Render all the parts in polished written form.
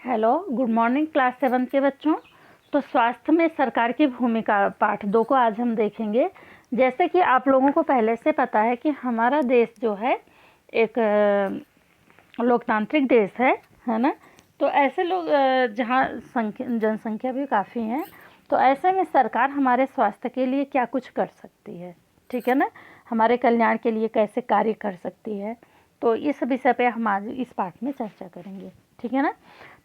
Hello, good morning class 7 के बच्चों। तो स्वास्थ्य में सरकार की भूमिका पाठ 2 को आज हम देखेंगे। जैसे कि आप लोगों को पहले से पता है कि हमारा देश जो है एक लोकतांत्रिक देश है ना। तो ऐसे लोग जहाँ जनसंख्या भी काफ़ी है, तो ऐसे में सरकार हमारे स्वास्थ्य के लिए क्या कुछ कर सकती है, ठीक है ना, हमारे कल्याण के लिए कैसे कार्य कर सकती है। तो इस विषय पे हम आज इस पाठ में चर्चा करेंगे, ठीक है ना।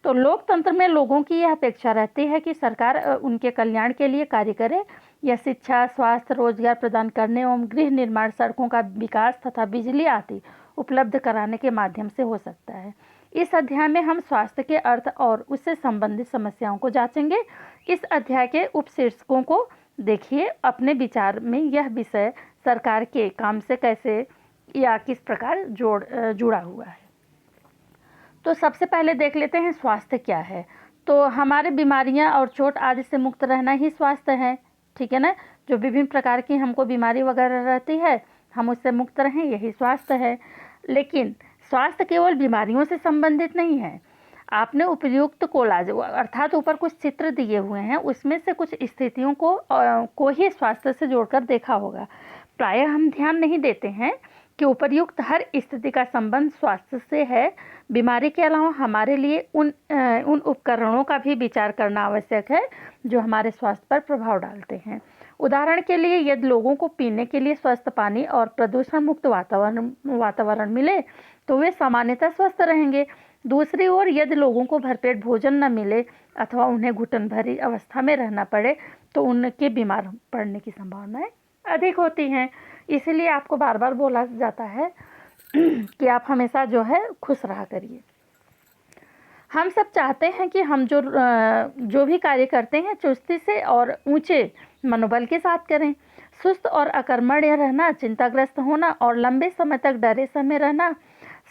तो लोकतंत्र में लोगों की यह अपेक्षा रहती है कि सरकार उनके कल्याण के लिए कार्य करे। यह शिक्षा, स्वास्थ्य, रोजगार प्रदान करने एवं गृह निर्माण, सड़कों का विकास तथा बिजली आदि उपलब्ध कराने के माध्यम से हो सकता है। इस अध्याय में हम स्वास्थ्य के अर्थ और उससे संबंधित समस्याओं को जांचेंगे। इस अध्याय के उपशीर्षकों को देखिए। अपने विचार में यह विषय सरकार के काम से कैसे या किस प्रकार जुड़ा हुआ है। तो सबसे पहले देख लेते हैं स्वास्थ्य क्या है। तो हमारे बीमारियां और चोट आदि से मुक्त रहना ही स्वास्थ्य है, ठीक है ना। जो विभिन्न प्रकार की हमको बीमारी वगैरह रहती है, हम उससे मुक्त रहें, यही स्वास्थ्य है। लेकिन स्वास्थ्य केवल बीमारियों से संबंधित नहीं है। आपने उपयुक्त कोलाज अर्थात ऊपर कुछ चित्र दिए हुए हैं, उसमें से कुछ स्थितियों को ही स्वास्थ्य से जोड़कर देखा होगा। प्रायः हम ध्यान नहीं देते हैं कि उपर्युक्त हर स्थिति का संबंध स्वास्थ्य से है। बीमारी के अलावा हमारे लिए उन उपकरणों का भी विचार करना आवश्यक है जो हमारे स्वास्थ्य पर प्रभाव डालते हैं। उदाहरण के लिए, यदि लोगों को पीने के लिए स्वस्थ पानी और प्रदूषण मुक्त वातावरण मिले तो वे सामान्यतः स्वस्थ रहेंगे। दूसरी ओर, यदि लोगों को भरपेट भोजन न मिले अथवा उन्हें घुटन भरी अवस्था में रहना पड़े तो उनके बीमार पड़ने की संभावनाएं अधिक होती हैं। इसलिए आपको बार बार बोला जाता है कि आप हमेशा जो है खुश रहा करिए। हम सब चाहते हैं कि हम जो भी कार्य करते हैं चुस्ती से और ऊंचे मनोबल के साथ करें। सुस्त और अकर्मण्य रहना, चिंताग्रस्त होना और लंबे समय तक डरे समय रहना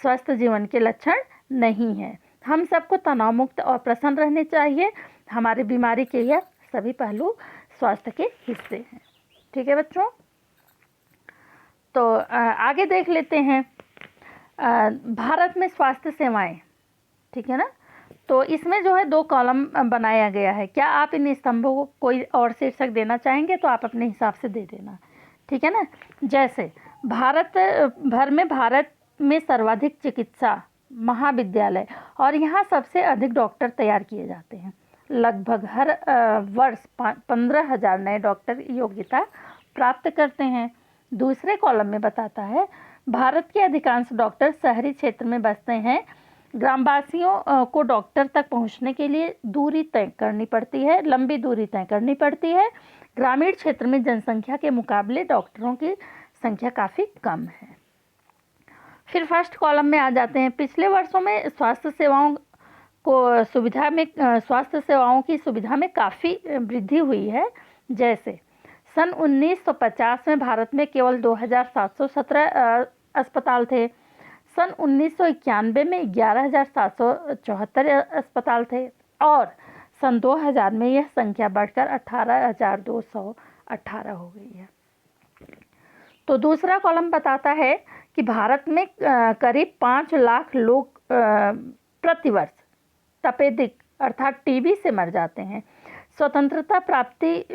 स्वस्थ जीवन के लक्षण नहीं है। हम सबको तनाव मुक्त और प्रसन्न रहने चाहिए। हमारी बीमारी के यह सभी पहलू स्वास्थ्य के हिस्से हैं, ठीक है बच्चों। तो आगे देख लेते हैं भारत में स्वास्थ्य सेवाएं, ठीक है ना। तो इसमें जो है 2 कॉलम बनाया गया है। क्या आप इन स्तंभों को कोई और शीर्षक देना चाहेंगे तो आप अपने हिसाब से दे देना, ठीक है ना। जैसे भारत में सर्वाधिक चिकित्सा महाविद्यालय और यहाँ सबसे अधिक डॉक्टर तैयार किए जाते हैं। लगभग हर वर्ष 15,000 नए डॉक्टर योग्यता प्राप्त करते हैं। दूसरे कॉलम में बताता है भारत के अधिकांश डॉक्टर शहरी क्षेत्र में बसते हैं। ग्रामवासियों को डॉक्टर तक पहुंचने के लिए दूरी तय करनी पड़ती है, लंबी दूरी तय करनी पड़ती है। ग्रामीण क्षेत्र में जनसंख्या के मुकाबले डॉक्टरों की संख्या काफ़ी कम है। फिर फर्स्ट कॉलम में आ जाते हैं। पिछले वर्षों में स्वास्थ्य सेवाओं की सुविधा में काफ़ी वृद्धि हुई है। जैसे सन 1950 में भारत में केवल 2,717 अस्पताल थे। सन 1991 में 11,774 अस्पताल थे और सन 2000 में यह संख्या बढ़कर 18,218 हो गई है। तो दूसरा कॉलम बताता है कि भारत में करीब 5 लाख लोग प्रतिवर्ष तपेदिक अर्थात टीबी से मर जाते हैं। स्वतंत्रता प्राप्ति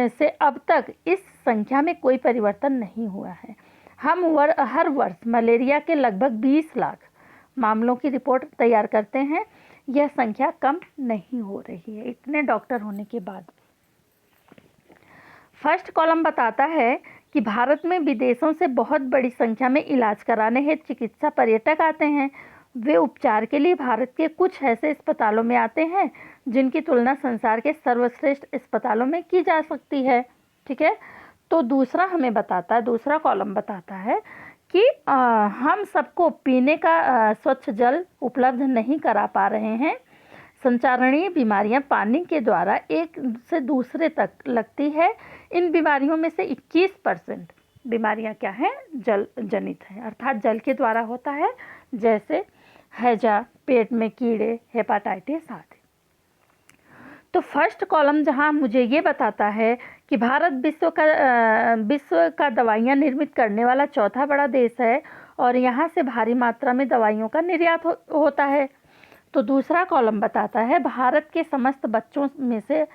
से अब तक इस संख्या में कोई परिवर्तन नहीं हुआ है। हम हर वर्ष मलेरिया के लगभग 20 लाख मामलों की रिपोर्ट तैयार करते हैं। यह संख्या कम नहीं हो रही है इतने डॉक्टर होने के बाद। फर्स्ट कॉलम बताता है कि भारत में विदेशों से बहुत बड़ी संख्या में इलाज कराने हेतु चिकित्सा पर्यटक आते हैं। वे उपचार के लिए भारत के कुछ ऐसे अस्पतालों में आते हैं जिनकी तुलना संसार के सर्वश्रेष्ठ अस्पतालों में की जा सकती है, ठीक है। तो दूसरा कॉलम बताता है कि हम सबको पीने का स्वच्छ जल उपलब्ध नहीं करा पा रहे हैं। संचारणीय बीमारियां पानी के द्वारा एक से दूसरे तक लगती है। इन बीमारियों में से 21% बीमारियां क्या हैं, जल जनित हैं, अर्थात जल के द्वारा होता है। जैसे हैजा, पेट में कीड़े, हेपाटाइटिस आदि। तो फर्स्ट कॉलम जहां मुझे ये बताता है कि भारत विश्व का दवाइयां निर्मित करने वाला चौथा बड़ा देश है और यहाँ से भारी मात्रा में दवाइयों का निर्यात होता है। तो दूसरा कॉलम बताता है भारत के समस्त बच्चों में से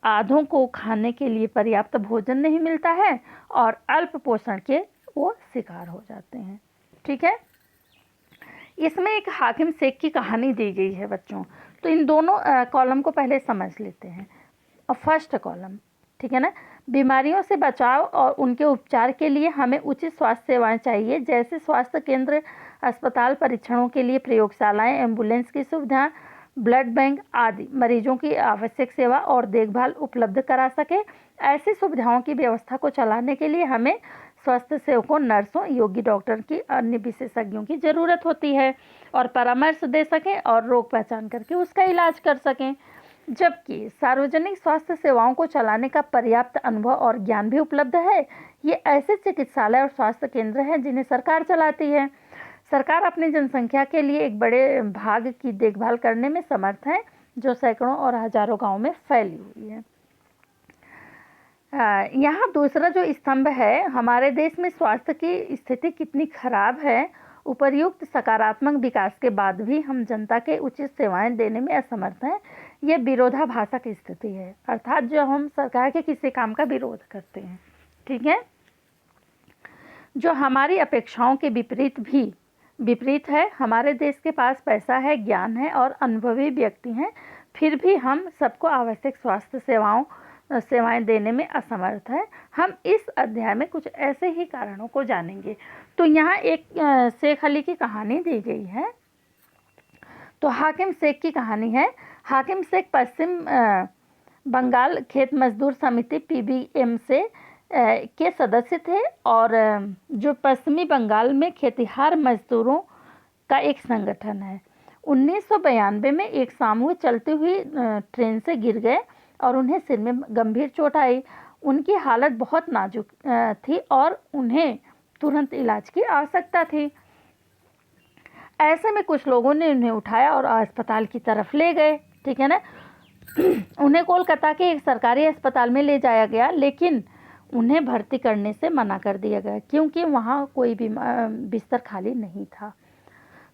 आधों को खाने के लिए पर्याप्त भोजन नहीं मिलता है और अल्प पोषण के वो शिकार हो जाते हैं। ठीक है, इसमें एक हाकिम शेख की कहानी दी गई है बच्चों। तो इन दोनों कॉलम को पहले समझ लेते हैं। और फर्स्ट कॉलम, ठीक है ना, बीमारियों से बचाव और उनके उपचार के लिए हमें उचित स्वास्थ्य सेवाएं चाहिए, जैसे स्वास्थ्य केंद्र, अस्पताल, परीक्षणों के लिए प्रयोगशालाएं, एम्बुलेंस की सुविधा, ब्लड बैंक आदि मरीजों की आवश्यक सेवा और देखभाल उपलब्ध करा सके। ऐसी सुविधाओं की व्यवस्था को चलाने के लिए हमें स्वास्थ्य सेवकों, नर्सों, योग्य डॉक्टर की अन्य विशेषज्ञों की ज़रूरत होती है और परामर्श दे सकें और रोग पहचान करके उसका इलाज कर सकें। जबकि सार्वजनिक स्वास्थ्य सेवाओं को चलाने का पर्याप्त अनुभव और ज्ञान भी उपलब्ध है। ये ऐसे चिकित्सालय और स्वास्थ्य केंद्र हैं जिन्हें सरकार चलाती है। सरकार अपनी जनसंख्या के लिए एक बड़े भाग की देखभाल करने में समर्थ है, जो सैकड़ों और हजारों गांवों में फैली हुई है। यहाँ दूसरा जो स्तंभ है, हमारे देश में स्वास्थ्य की स्थिति कितनी खराब है। उपर्युक्त सकारात्मक विकास के बाद भी हम जनता के उचित सेवाएं देने में असमर्थ हैं। यह विरोधाभासक स्थिति है, अर्थात जो हम सरकार के किसी काम का विरोध करते हैं, ठीक है, जो हमारी अपेक्षाओं के विपरीत है। हमारे देश के पास पैसा है, ज्ञान है और अनुभवी व्यक्ति हैं, फिर भी हम सबको आवश्यक स्वास्थ्य सेवाएं देने में असमर्थ है। हम इस अध्याय में कुछ ऐसे ही कारणों को जानेंगे। तो यहाँ एक शेख अली की कहानी दी गई है। तो हाकिम शेख की कहानी है। हाकिम शेख पश्चिम बंगाल खेत मजदूर समिति PBM से के सदस्य थे और जो पश्चिमी बंगाल में खेतिहार मजदूरों का एक संगठन है। 1992 में एक सामूहिक चलती हुई ट्रेन से गिर गए और उन्हें सिर में गंभीर चोट आई। उनकी हालत बहुत नाजुक थी और उन्हें तुरंत इलाज की आवश्यकता थी। ऐसे में कुछ लोगों ने उन्हें उठाया और अस्पताल की तरफ ले गए, ठीक है ना। उन्हें कोलकाता के एक सरकारी अस्पताल में ले जाया गया, लेकिन उन्हें भर्ती करने से मना कर दिया गया क्योंकि वहाँ कोई भी बिस्तर खाली नहीं था।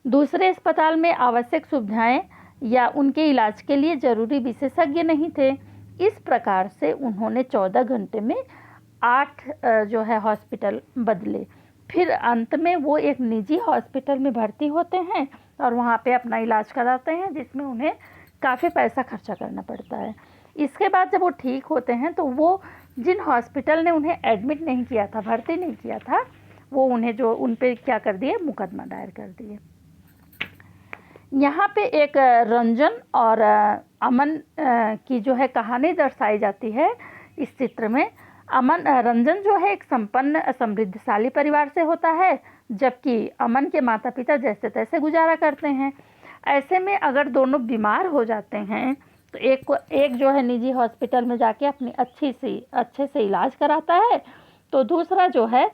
दूसरे अस्पताल में आवश्यक सुविधाएं या उनके इलाज के लिए जरूरी विशेषज्ञ नहीं थे। इस प्रकार से उन्होंने 14 घंटे में 8 जो है हॉस्पिटल बदले। फिर अंत में वो एक निजी हॉस्पिटल में भर्ती होते हैं और वहाँ पे अपना इलाज कराते हैं, जिसमें उन्हें काफ़ी पैसा खर्चा करना पड़ता है। इसके बाद जब वो ठीक होते हैं तो वो जिन हॉस्पिटल ने उन्हें एडमिट नहीं किया था, भर्ती नहीं किया था, वो उन्हें जो उन पे क्या कर दिए, मुकदमा दायर कर दिए। यहाँ पे एक रंजन और अमन की जो है कहानी दर्शाई जाती है इस चित्र में। रंजन जो है एक संपन्न समृद्धशाली परिवार से होता है, जबकि अमन के माता पिता जैसे तैसे गुजारा करते हैं। ऐसे में अगर दोनों बीमार हो जाते हैं तो एक जो है निजी हॉस्पिटल में जाके अपनी अच्छे से इलाज कराता है, तो दूसरा जो है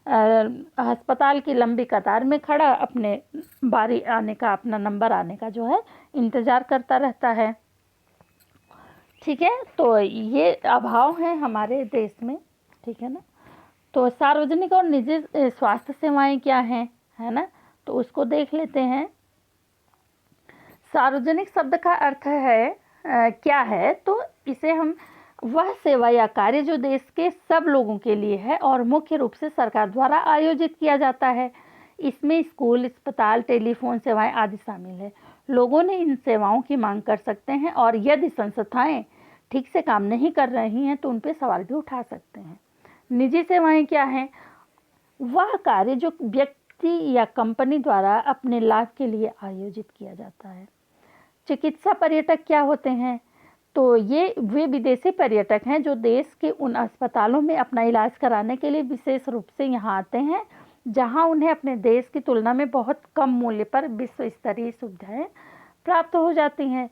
अस्पताल की लंबी कतार में खड़ा अपने बारी आने का, अपना नंबर आने का जो है इंतज़ार करता रहता है, ठीक है। तो ये अभाव है हमारे देश में, ठीक है ना। तो सार्वजनिक और निजी स्वास्थ्य सेवाएं क्या हैं, है ना, तो उसको देख लेते हैं। सार्वजनिक शब्द का अर्थ है क्या है, तो इसे हम वह सेवा या कार्य जो देश के सब लोगों के लिए है और मुख्य रूप से सरकार द्वारा आयोजित किया जाता है। इसमें स्कूल, अस्पताल, टेलीफोन सेवाएं आदि शामिल है। लोगों ने इन सेवाओं की मांग कर सकते हैं और यदि संस्थाएं ठीक से काम नहीं कर रही हैं तो उन पर सवाल भी उठा सकते हैं। निजी सेवाएं क्या हैं? वह कार्य जो व्यक्ति या कंपनी द्वारा अपने लाभ के लिए आयोजित किया जाता है। चिकित्सा पर्यटक क्या होते हैं? तो ये वे विदेशी पर्यटक हैं जो देश के उन अस्पतालों में अपना इलाज कराने के लिए विशेष रूप से यहाँ आते हैं जहाँ उन्हें अपने देश की तुलना में बहुत कम मूल्य पर विश्व स्तरीय सुविधाएं प्राप्त हो जाती हैं।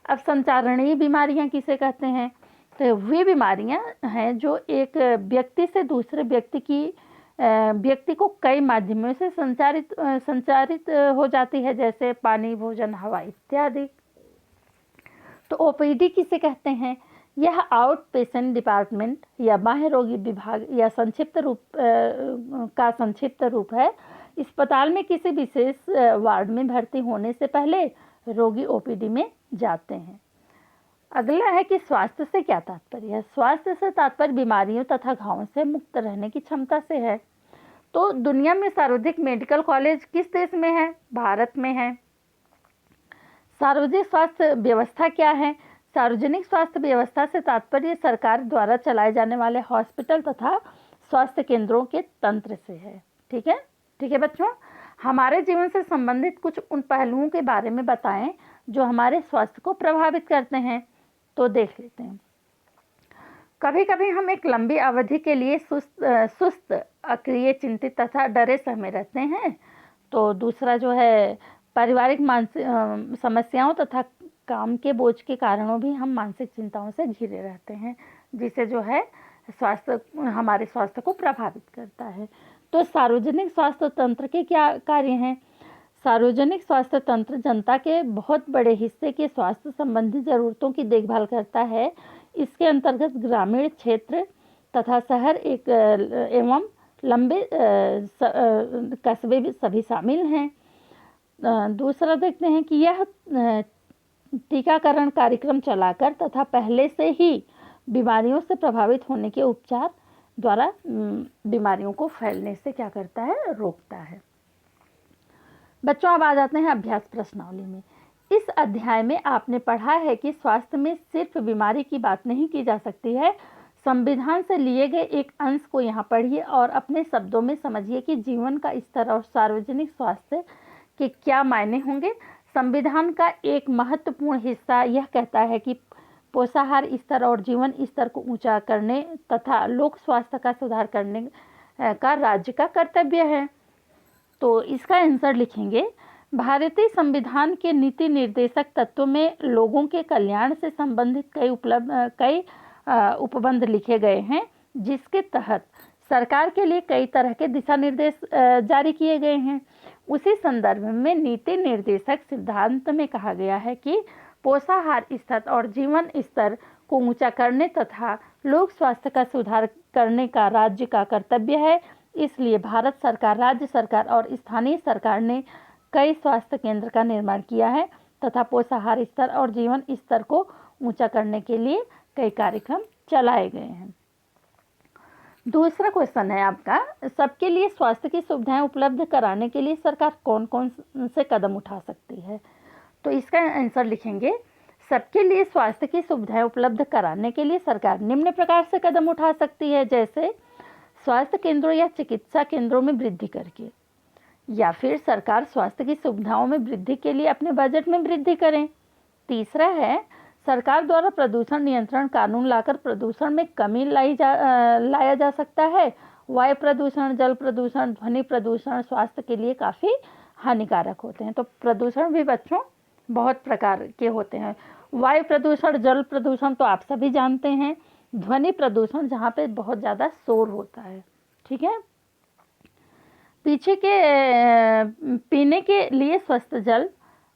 अब संचारणीय बीमारियां किसे कहते हैं? तो वे बीमारियां हैं जो एक व्यक्ति से दूसरे व्यक्ति को कई माध्यमों से संचारित हो जाती है, जैसे पानी, भोजन, हवा इत्यादि। तो OPD किसे कहते हैं? यह आउट पेशेंट डिपार्टमेंट या बाह्य रोगी विभाग या संक्षिप्त रूप है। अस्पताल में किसी विशेष वार्ड में भर्ती होने से पहले रोगी ओपीडी में जाते हैं। अगला है कि स्वास्थ्य से क्या तात्पर्य है। स्वास्थ्य से तात्पर्य बीमारियों तथा घावों से मुक्त रहने की क्षमता से है। तो दुनिया में सर्वाधिक मेडिकल कॉलेज किस देश में है? भारत में है। सार्वजनिक स्वास्थ्य व्यवस्था क्या है? सार्वजनिक स्वास्थ्य व्यवस्था से तात्पर्य सरकार द्वारा चलाए जाने वाले हॉस्पिटल तथा स्वास्थ्य केंद्रों के तंत्र से है। ठीक है बच्चों, हमारे जीवन से संबंधित कुछ उन पहलुओं के बारे में बताएं जो हमारे स्वास्थ्य को प्रभावित करते हैं। तो देख लेते हैं। कभी कभी हम एक लंबी अवधि के लिए सुस्त, अक्रिय, चिंतित तथा डरे सहमे रहते हैं। तो दूसरा जो है, पारिवारिक मानसिक समस्याओं तथा काम के बोझ के कारणों भी हम मानसिक चिंताओं से घिरे रहते हैं, जिसे जो है हमारे स्वास्थ्य को प्रभावित करता है। तो सार्वजनिक स्वास्थ्य तंत्र के क्या कार्य हैं? सार्वजनिक स्वास्थ्य तंत्र जनता के बहुत बड़े हिस्से के स्वास्थ्य संबंधी ज़रूरतों की देखभाल करता है। इसके अंतर्गत ग्रामीण क्षेत्र तथा शहर एवं लंबे कस्बे भी सभी शामिल हैं। दूसरा देखते हैं कि यह टीकाकरण कार्यक्रम चलाकर तथा पहले से ही बीमारियों से प्रभावित होने के उपचार द्वारा बीमारियों को फैलने से क्या करता है? रोकता है। बच्चों, अब आ जाते हैं अभ्यास प्रश्नावली में। इस अध्याय में आपने पढ़ा है कि स्वास्थ्य में सिर्फ बीमारी की बात नहीं की जा सकती है। संविधान से लिए गए एक अंश को यहाँ पढ़िए और अपने शब्दों में समझिए कि जीवन का स्तर और सार्वजनिक स्वास्थ्य के क्या मायने होंगे। संविधान का एक महत्वपूर्ण हिस्सा यह कहता है कि पोषाहार स्तर और जीवन स्तर को ऊंचा करने तथा लोक स्वास्थ्य का सुधार करने का राज्य का कर्तव्य है। तो इसका आंसर लिखेंगे। भारतीय संविधान के नीति निर्देशक तत्वों में लोगों के कल्याण से संबंधित कई उपबंध लिखे गए हैं, जिसके तहत सरकार के लिए कई तरह के दिशा निर्देश जारी किए गए हैं। उसी संदर्भ में नीति निर्देशक सिद्धांत में कहा गया है कि पोषाहार स्तर और जीवन स्तर को ऊंचा करने तथा लोक स्वास्थ्य का सुधार करने का राज्य का कर्तव्य है। इसलिए भारत सरकार, राज्य सरकार और स्थानीय सरकार ने कई स्वास्थ्य केंद्र का निर्माण किया है तथा पोषाहार स्तर और जीवन स्तर को ऊंचा करने के लिए कई कार्यक्रम चलाए गए हैं। दूसरा क्वेश्चन है आपका, सबके लिए स्वास्थ्य की सुविधाएं उपलब्ध कराने के लिए सरकार कौन कौन से कदम उठा सकती है? तो इसका आंसर लिखेंगे। सबके लिए स्वास्थ्य की सुविधाएं उपलब्ध कराने के लिए सरकार निम्न प्रकार से कदम उठा सकती है, जैसे स्वास्थ्य केंद्रों या चिकित्सा केंद्रों में वृद्धि करके, या फिर सरकार स्वास्थ्य की सुविधाओं में वृद्धि के लिए अपने बजट में वृद्धि करें। तीसरा है, सरकार द्वारा प्रदूषण नियंत्रण कानून लाकर प्रदूषण में कमी लाया जा सकता है। वायु प्रदूषण, जल प्रदूषण, ध्वनि प्रदूषण स्वास्थ्य के लिए काफ़ी हानिकारक होते हैं। तो प्रदूषण भी बच्चों बहुत प्रकार के होते हैं। वायु प्रदूषण, जल प्रदूषण तो आप सभी जानते हैं। ध्वनि प्रदूषण, जहाँ पे बहुत ज़्यादा शोर होता है। ठीक है। पीने के लिए स्वस्थ जल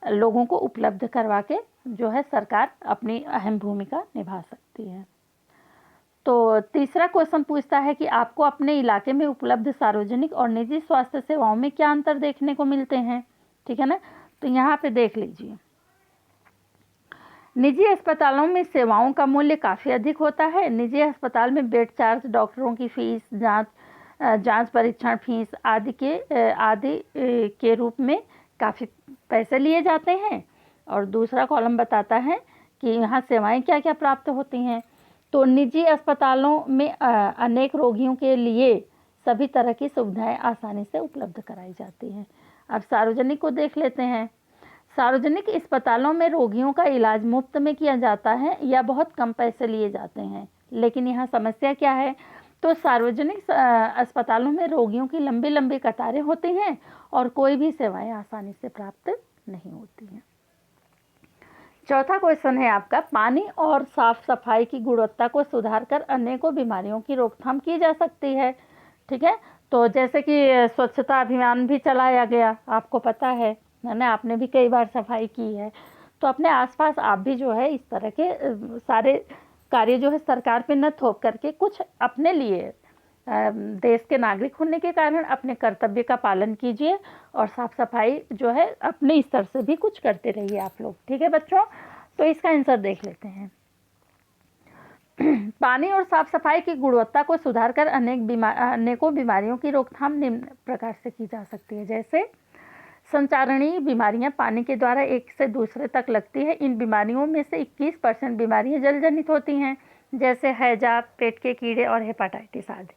लोगों को उपलब्ध करवा के जो है सरकार अपनी अहम भूमिका निभा सकती है। तो तीसरा क्वेश्चन पूछता है कि आपको अपने इलाके में उपलब्ध सार्वजनिक और निजी स्वास्थ्य सेवाओं में क्या अंतर देखने को मिलते हैं? ठीक है ना। तो यहाँ पे देख लीजिए, निजी अस्पतालों में सेवाओं का मूल्य काफ़ी अधिक होता है। निजी अस्पताल में बेड चार्ज, डॉक्टरों की फीस, जांच परीक्षण फीस आदि के रूप में काफ़ी पैसे लिए जाते हैं। और दूसरा कॉलम बताता है कि यहाँ सेवाएं क्या क्या प्राप्त होती हैं। तो निजी अस्पतालों में अनेक रोगियों के लिए सभी तरह की सुविधाएं आसानी से उपलब्ध कराई जाती हैं। अब सार्वजनिक को देख लेते हैं। सार्वजनिक अस्पतालों में रोगियों का इलाज मुफ्त में किया जाता है या बहुत कम पैसे लिए जाते हैं। लेकिन यहाँ समस्या क्या है? तो सार्वजनिक अस्पतालों में रोगियों की लंबी लंबी कतारें होती हैं और कोई भी सेवाएं आसानी से प्राप्त नहीं होती हैं। चौथा क्वेश्चन है आपका, पानी और साफ सफाई की गुणवत्ता को सुधार कर अनेकों बीमारियों की रोकथाम की जा सकती है। ठीक है। तो जैसे कि स्वच्छता अभियान भी चलाया गया, आपको पता है ना, आपने भी कई बार सफाई की है। तो अपने आसपास आप भी जो है इस तरह के सारे कार्य जो है सरकार पे न थोप करके कुछ अपने लिए देश के नागरिक होने के कारण अपने कर्तव्य का पालन कीजिए और साफ़ सफाई जो है अपने स्तर से भी कुछ करते रहिए आप लोग। ठीक है बच्चों, तो इसका आंसर देख लेते हैं। पानी और साफ सफाई की गुणवत्ता को सुधार कर अनेकों बीमारियों की रोकथाम निम्न प्रकार से की जा सकती है। जैसे संचारणीय बीमारियां पानी के द्वारा एक से दूसरे तक लगती है। इन बीमारियों में से 21% बीमारियां जल जनित होती हैं, जैसे हैजा, पेट के कीड़े और हेपाटाइटिस आदि।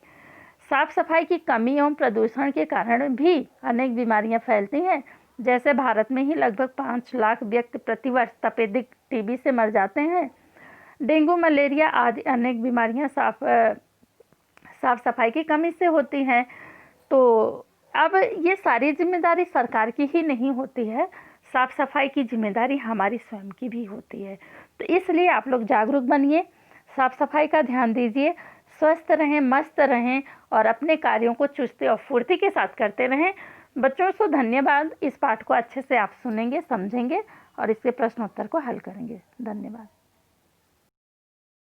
साफ सफाई की कमी एवं प्रदूषण के कारण भी अनेक बीमारियां फैलती हैं। जैसे भारत में ही लगभग 5 लाख व्यक्ति प्रतिवर्ष तपेदिक टीबी से मर जाते हैं। डेंगू, मलेरिया आदि अनेक बीमारियां साफ सफाई की कमी से होती हैं। तो अब ये सारी जिम्मेदारी सरकार की ही नहीं होती है, साफ सफाई की जिम्मेदारी हमारी स्वयं की भी होती है। तो इसलिए आप लोग जागरूक बनिए, साफ सफाई का ध्यान दीजिए, स्वस्थ रहें, मस्त रहें और अपने कार्यों को चुस्ती और फुर्ती के साथ करते रहें। बच्चों को धन्यवाद। इस पाठ को अच्छे से आप सुनेंगे, समझेंगे और इसके प्रश्नोत्तर को हल करेंगे। धन्यवाद।